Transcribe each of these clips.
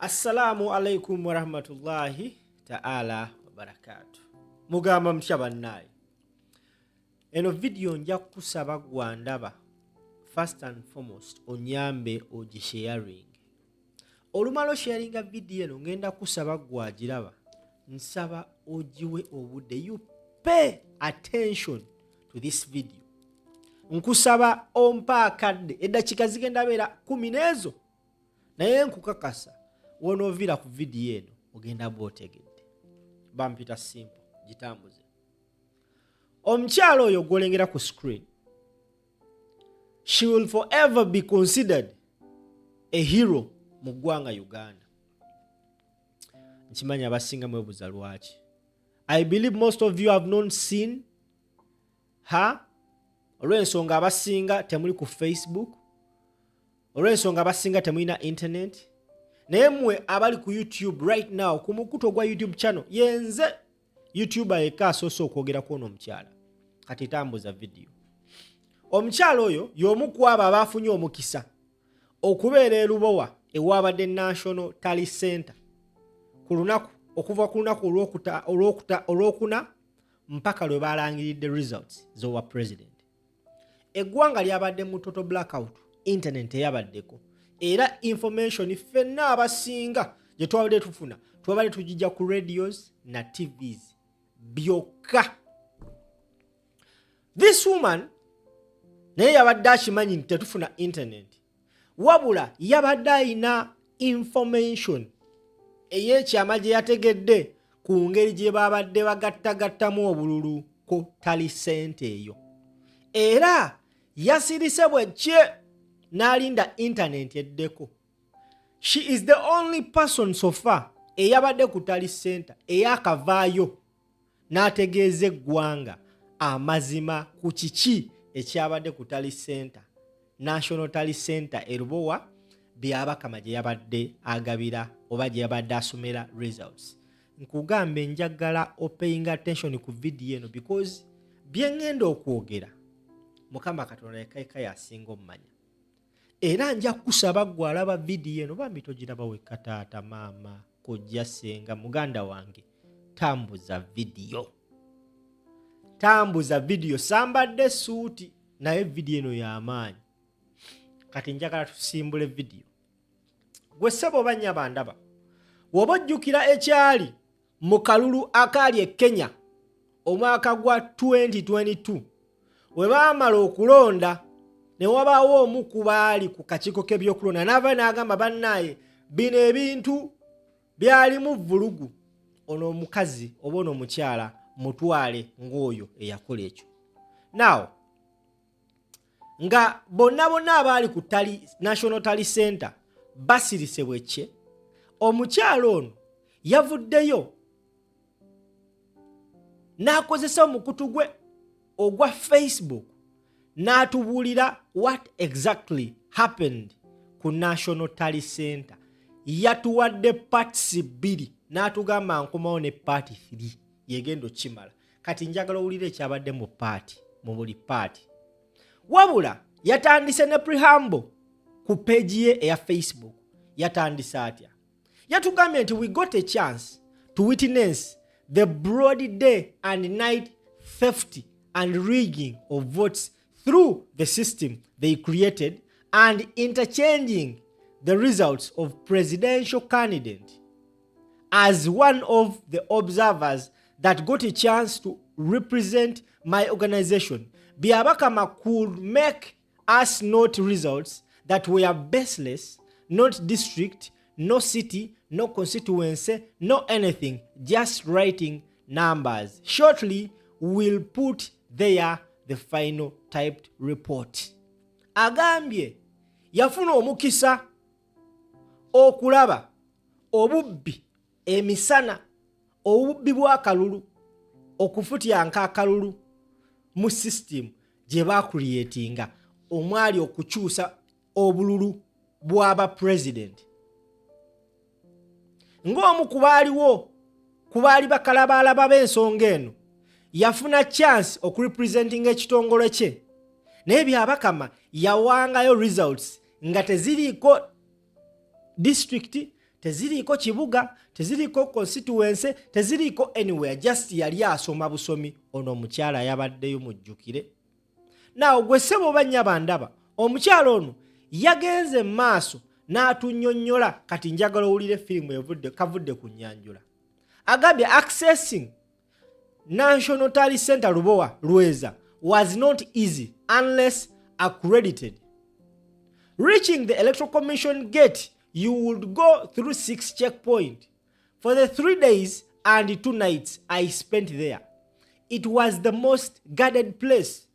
Assalamu alaikum wa rahmatullahi ta'ala wa barakatuh. Mugamba mutya bannaye. Eno video nja kusaba gwandaba first and foremost onyambe ogisharing. Olumalo sharinga video eno ngenda kusaba gwagiraba. Nsaba ogiwe obudde. You pay attention to this video. Nkusaba ompa akadde eddakika zigenda beera 10 n'ezo. Naye nkukakasa wonovira ku video eno ogenda bwotegedde. Bampita simple gitambuze. Omukyaala oyo gwolengera ku screen, she will forever be considered a hero mu ggwanga Uganda. Nkimanyi abasinga mwebuza lwaki. I believe most of you have not seen her. Olw'ensonga abasinga temuli ku Facebook, olw'ensonga abasinga temulina internet. Naye mmwe abali ku YouTube right now ku mukuto gwa YouTube channel yenze YouTuber yekka asoose okwogerako ono omukyala. Kati tambuza video. Omukyala oyo y'omu ku abo abaafunye omukisa okubeera e Lubowa ewaabadde National Talent Center ku lunaku okuva ku lunaku olwokuna mpaka lwe baalangiridde results z'owa president. Eggwanga lyabadde mu total blackout, internet eyabaddeko. Era information ffenna abasinga gye twabadde tufuna twabadde tugijja ku radios na TVs byokka. This woman naye yabadde akimanyi nti tetufuna internet, wabula yabadde ayina information ey'ekyama gye yategedde ku ngeri gye babadde bagattagattamu obululu ku tali sente eyo. Era yasirise bwekye n'alinda internet eddeko. She is the only person so far eyabadde ku tali center eyakavaayo n'ategeeza eggwanga amazima ku kiki ekyabadde ku tali center, National Talent Center e Lubowa, Byabakama gye yabadde agabira oba gye yabadde asomera results. Nkugambe njagala paying attention ku video eno because bye ngenda okwogera Mukama Katonda yekka yasinga omumanya. Era nja kusaba gwe alaba video eno bambi togiraba wekka taata, maama, kojja, senga, muganda wange, tambuza video. Tambuza video. Sambadde suuti naye video eno y'amaanyi. Kati njagala tusimbule video. Gwe ssebo oba nnyaba ndaba, woba ojjukira ekyali mu kalulu akaali e Kenya omwaka gwa 2022 we baamala okulonda ne wabaawo omu ku baali ku kakiiko k'ebyokulonda n'ava n'agamba bannaye bino ebintu byalimu vulugu, ono omukazi oba ono omukyala mutwale ng'oyo eyakola ekyo. Now nga bonna abaali ku National Talent Center basirise bwekye, omukyala ono yavuddeyo n'akozesa omukutu gwe ogwa Facebook n'atubuulira what exactly happened ku National Talent Center. Yatuwadde parts 2 n'atugamba nkomawo ne part 3 yegendo kimala. Kati njagala owulire ekyabadde mu buli party. Wabula yatandise ne preamble ku page ye eya Facebook. Yatandise atya, yatugambye nti we got a chance to witness the broad day and night theft and rigging of votes through the system they created and interchanging the results of presidential candidate. As one of the observers that got a chance to represent my organization, Byabakama could make us note results that were baseless, not district, no city, no constituency, no anything, just writing numbers. Shortly, we'll put there the final typed report. Agambye yafuna omukisa okulaba obubbi emisana, obubbi bw'akalulu, okufutyanka akalulu mu system gye baakuliyetinga omwali okukyusa obululu bw'aba president. Ng'omu ku baali bakalabalaba b'ensonga eno yafuna chance okurepresentinga ekitongole kye, naye Byabakama yawangayo results nga teziriiko district, teziriiko kibuga, teziriiko constituency, teziriiko anywhere, just yali asoma busomi. Ono omukyala yabaddeyo mujjukire. Naawe gwe ssebo oba nnyaba ndaba, omukyala ono yagenze maaso n'atunnyonnyola, kati njagala owulire firimu kavudde ku nnyanjula. Agambye accessing National Tally Center Lubowa Lweza was not easy unless accredited. Reaching the Electoral Commission gate, you would go through 6 checkpoints. For the 3 days and 2 nights I spent there, it was the most guarded place,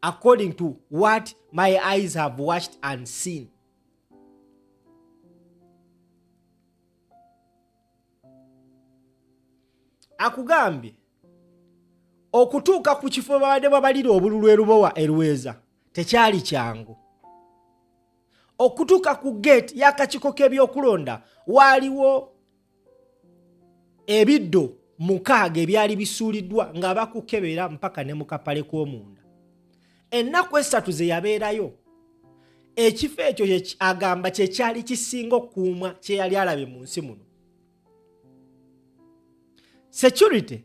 according to what my eyes have watched and seen. Akugambye okutuuka ku kifo babadde babalira obululu erubowa erweza tekyali kyangu. Okutuuka ku gate y'akakiiko k'ebyokulonda waaliwo ebiddo 6 ebyali bisuuliddwa nga bakukebera mpaka ne mu kapale k'omunda. Ennaku 3 ze yabeerayo, ekifo ekyo agamba kye kyali kisinga okuumwa kye yali alabye mu nsi muno. Security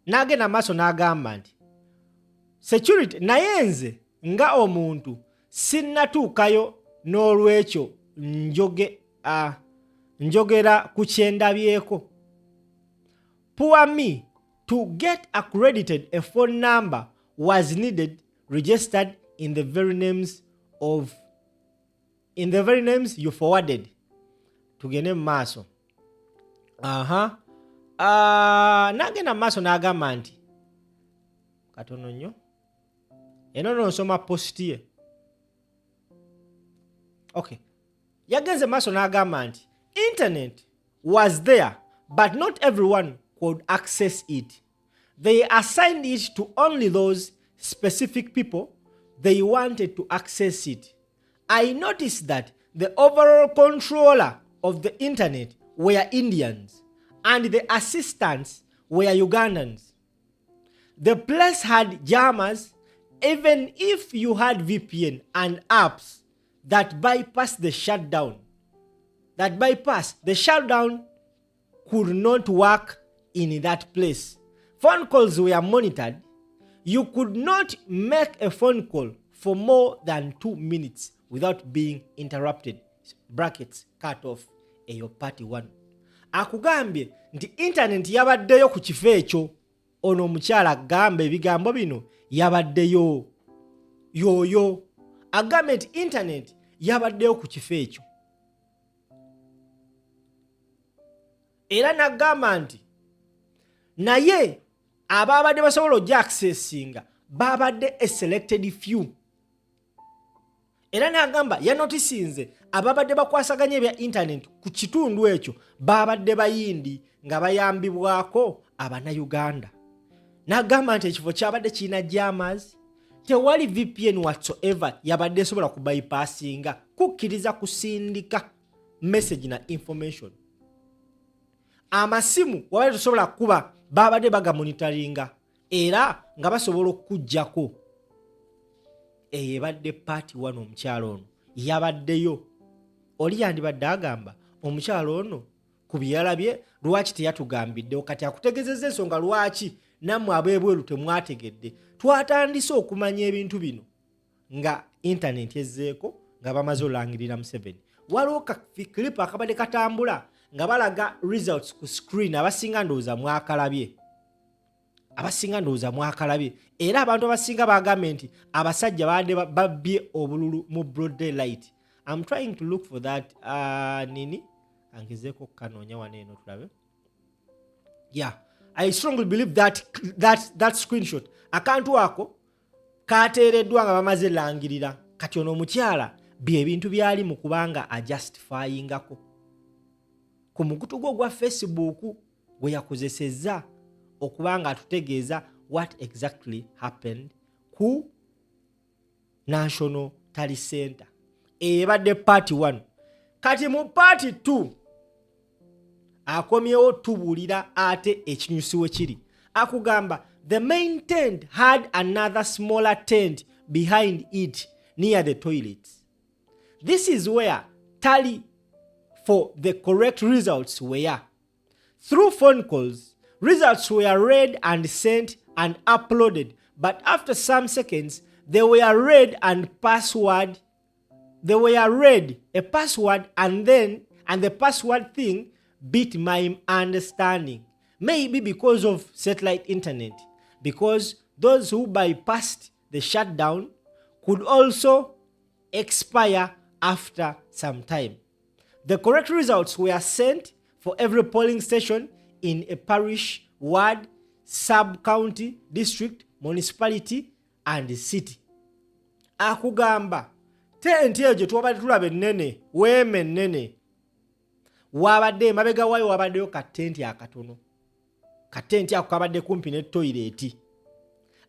n'agenda maaso n'agamba nti security naye nze nga omuntu sinnatuukayo n'olwekyo njogera ku kyendabyeko. Poor me, to get accredited a phone number was needed, registered in the very names you forwarded. Tugende mu maaso. N'agenda mu maaso n'agamba nti katono nnyo eno n'onsoma posti ye. Okay. Yagenze maaso n'agamba nti internet was there but not everyone could access it. They assigned it to only those specific people they wanted to access it. I noticed that the overall controller of the internet were Indians and the assistants were Ugandans. The place had jammers even if you had VPN and apps that bypass the shutdown. The shutdown could not work in that place. Phone calls were monitored. You could not make a phone call for more than 2 minutes without being interrupted. Brackets cut off eyo party 1. Akugambye nti internet yabaddeyo ku kifo ekyo. Ono omukyala agamba ebigambo bino yabaddeyo. Yoyo agambye nti internet yabaddeyo ku kifo ekyo. Era n'agamba nti naye ababadde basobola ojja accessinga babadde a selected few. Era n'agamba yanotisinze ababadde bakwasaganya ebya internet ku kitundu ekyo babadde bayindi nga bayambibwako Abannayuganda. N'agamba nti ekifo kyabadde kirina jammers, tewali VPN whatsoever yabadde esobola kubypassinga kukkiriza kusindika message na information. Amasimu wabadde tosobola kuba babadde bagamonitoringa era nga basobola okujjako. Eyo ebadde party 1 omukyalo ono yabaddeyo. Oli yandibadde agamba omukyalo ono ku byalabye lwaki teyatugambidde kati akutegezezza ensonga lwaki nammwe ab'ebweru temwategedde. Twatandise okumanya ebintu bino nga internet ezzeeko nga bamaze olangirira Museveni. Waliwo clip akabadde katambula nga balaga results ku screen abasinga ndowooza mwakalabye. Era abantu abasinga bagambye nti abasajja badde babbye obululu mu broad daylight. I'm trying to look for that nini angezeeko kanoonya wano eno tulabe. Yeah, I strongly believe that screenshot akantu ako kateereddwa nga bamaze langirira. Kati ono omukyala bye bintu byali mu kubanga ajustifyingako ku mukutu gwo gwa Facebook gwe yakozesezza okubanga atutegeeza what exactly happened ku National Tally Center. Ebadde party 1. Kati mu party 2 akomyewo tubuulira ate ekinyusi we kiri. Akugamba the main tent had another smaller tent behind it near the toilets. This is where Tally for the correct results were through phone calls. Results were read and sent and uploaded, but after some seconds, they were read and password. They were read a password and the password thing beat my understanding. Maybe because of satellite internet, because those who bypassed the shutdown could also expire after some time. The correct results were sent for every polling station in a parish, ward, sub-county, district, municipality and city. Akugamba tenti ejo twabadde tulaba ennene weema ennene wabadde mabega waayo wabaddeyo katenti akatono. Katenti ako kabadde kumpi ne toilet.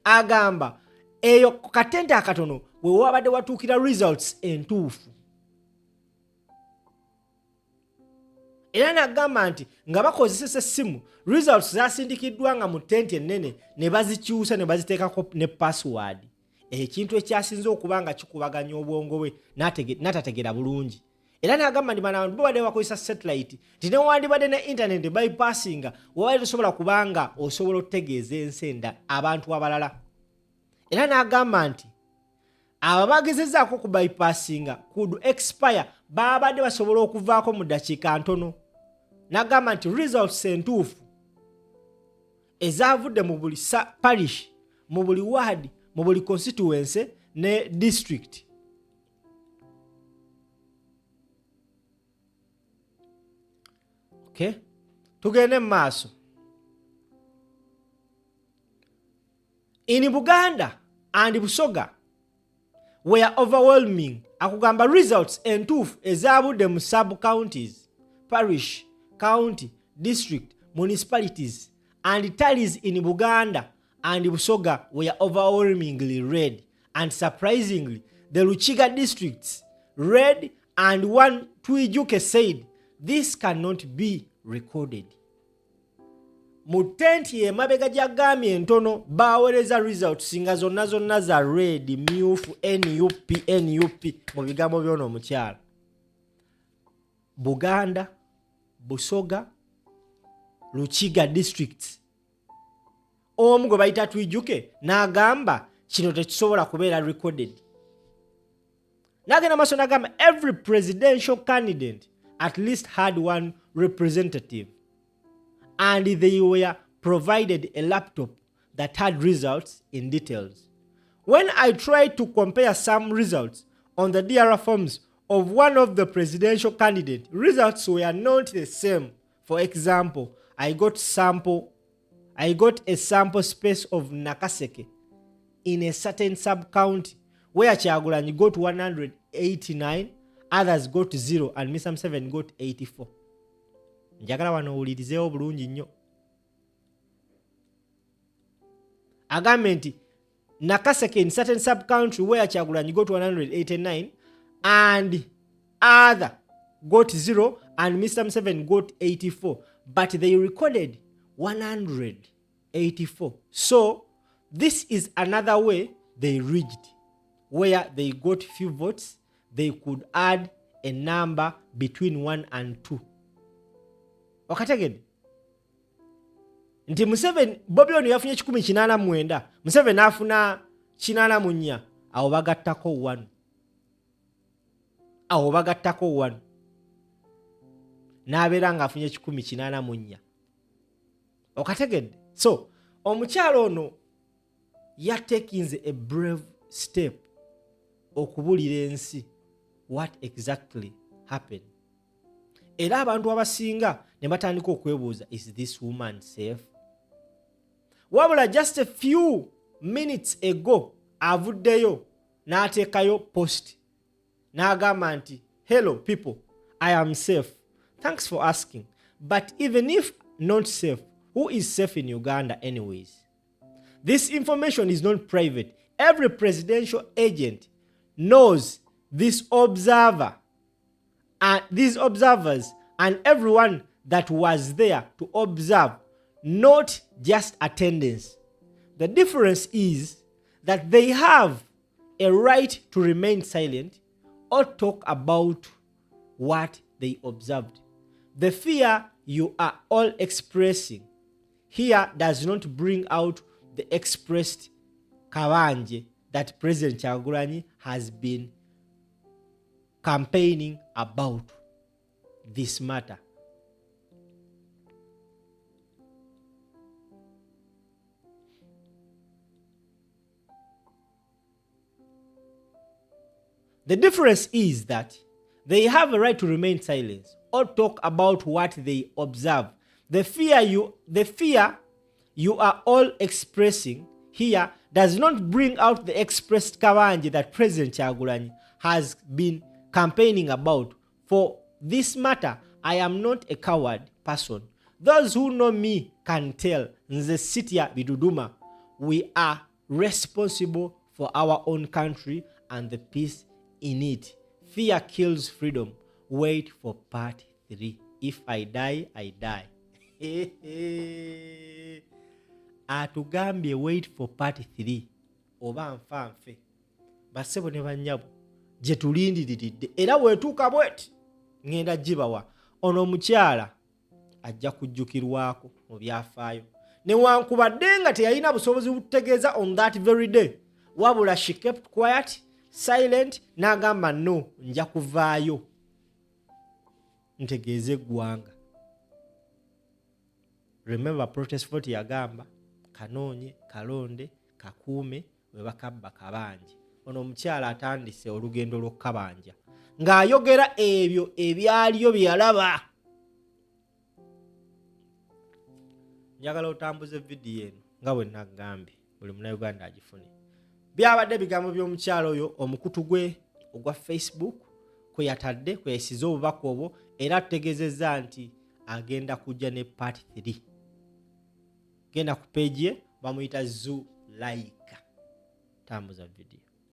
Agamba eyo katenti akatono we wabadde watuukira results entuufu. Era n'agamba nti nga bakozesa essimu results zasindikiddwa nga mu tenti ennene ne bazikyusa ne baziteekako ne password. Ekintu ekyasinze okuba nga kikubaganya obwongo bwe n'atategeera bulungi. Era n'agamba nti bano abantu babadde bakozesa satellite nti newandibadde ne internet bypassinga wabadde tosobola kubanga osobola okutegeeza ensenda abantu abalala. Era n'agamba nti abo bagezezaako ku bypassinga could expire babadde basobola okuvaako mu ddakiika ntono. N'agamba nti results entuufu ezaavudde mu buli parish, mu buli ward, mu buli constituency ne district okay. Tugende mu maaso. In Buganda and Busoga were overwhelming. Akugamba results entuufu ezaabudde mu sub-counties, parish, county, district, municipalities and tallies in Buganda and Busoga were overwhelmingly red, and surprisingly the Lukiga districts red, and one Twijuke said this cannot be recorded. Mu tenti emabega gy'agambye entono baweereza results nga zonna za red, myufu, NUP mu bigambo by'ono omukyala. Buganda, Busoga, Lukiga districts. Omu gwe bayita Twijuke n'agamba kino tekisobola kubeera recorded. N'agenda maaso n'agamba every presidential candidate at least had one representative, and they were provided a laptop that had results in details. When I tried to compare some results on the DRA forms of one of the presidential candidates, results were not the same. For example, I got a sample space of Nakaseke in a certain sub-county where Kyagulanyi got 189, others got 0, and Mr. Museveni got 84. Njagala wano owulirizeewo bulungi nnyo. Agambye nti Nakaseke in certain sub-country where Kyagulanyi got 189 and other got 0 and Mr. Museveni got 84, but they recorded 184. So this is another way they rigged, where they got few votes, they could add a number between 1 and 2. Okategedde nti Museveni Bobi ono yafunye 189, Museveni afuna 84, awo bagattako 1 n'abeera nga afunye 184. Okategedde. So omukyalo ono yatekinze a brave step okubulira ensi what exactly happened. Era abantu abasinga ne batandika okwebuuza, is this woman safe? Wabula just a few minutes ago avuddeyo n'ateekayo post n'agamba nti hello people, I am safe, thanks for asking, but even if not safe, who is safe in Uganda anyways? This information is not private. Every presidential agent knows these observers and everyone that was there to observe, not just attendance. The difference is that they have a right to remain silent or talk about what they observed. The fear you are all expressing here does not bring out the expressed kabanje that President Kyagulanyi has been campaigning about this matter. The difference is that they have a right to remain silent or talk about what they observe. The fear you are all expressing here does not bring out the expressed kabanje that President Kyagulanyi has been campaigning about. For this matter, I am not a coward person. Those who know me can tell, Nze Sitya Biduduma, we are responsible for our own country and the peace in it. Fear kills freedom. Wait for part 3. If I die, I die. Atugambye wait for part 3. Oba nfa nfe. Basebo ne banyabo. Je tulindiridde. Era wetuuka bweti. Ngenda gibawa. Ono Omukyala ajja kujjukirwako mu byafaayo. Newankubadde nga teyalina busobozi butegeeza on that very day. Wabula she kept quiet, silent, n'agamba no, nja kuvaayo ntegeeze eggwanga. Remember protest vote yagamba kanoonye, kalonde, kakuume, we bakabba kabanje. Ono Omukyala atandise olugendo lw'okkabanja ng'ayogera ebyo ebyaliyo bye yalaba. Njagala otambuze vidiyo eno nga bwe nagambye buli munnayuganda agifune. Byabadde bigambo by'omukyala oyo omukutu gwe ogwa Facebook kwe yatadde kwe yasize obubaka obwo, era tutegeezezza nti agenda kujja ne part 3. Genda ku page ye bamuyita Zulaika. Tambuza vidiyo.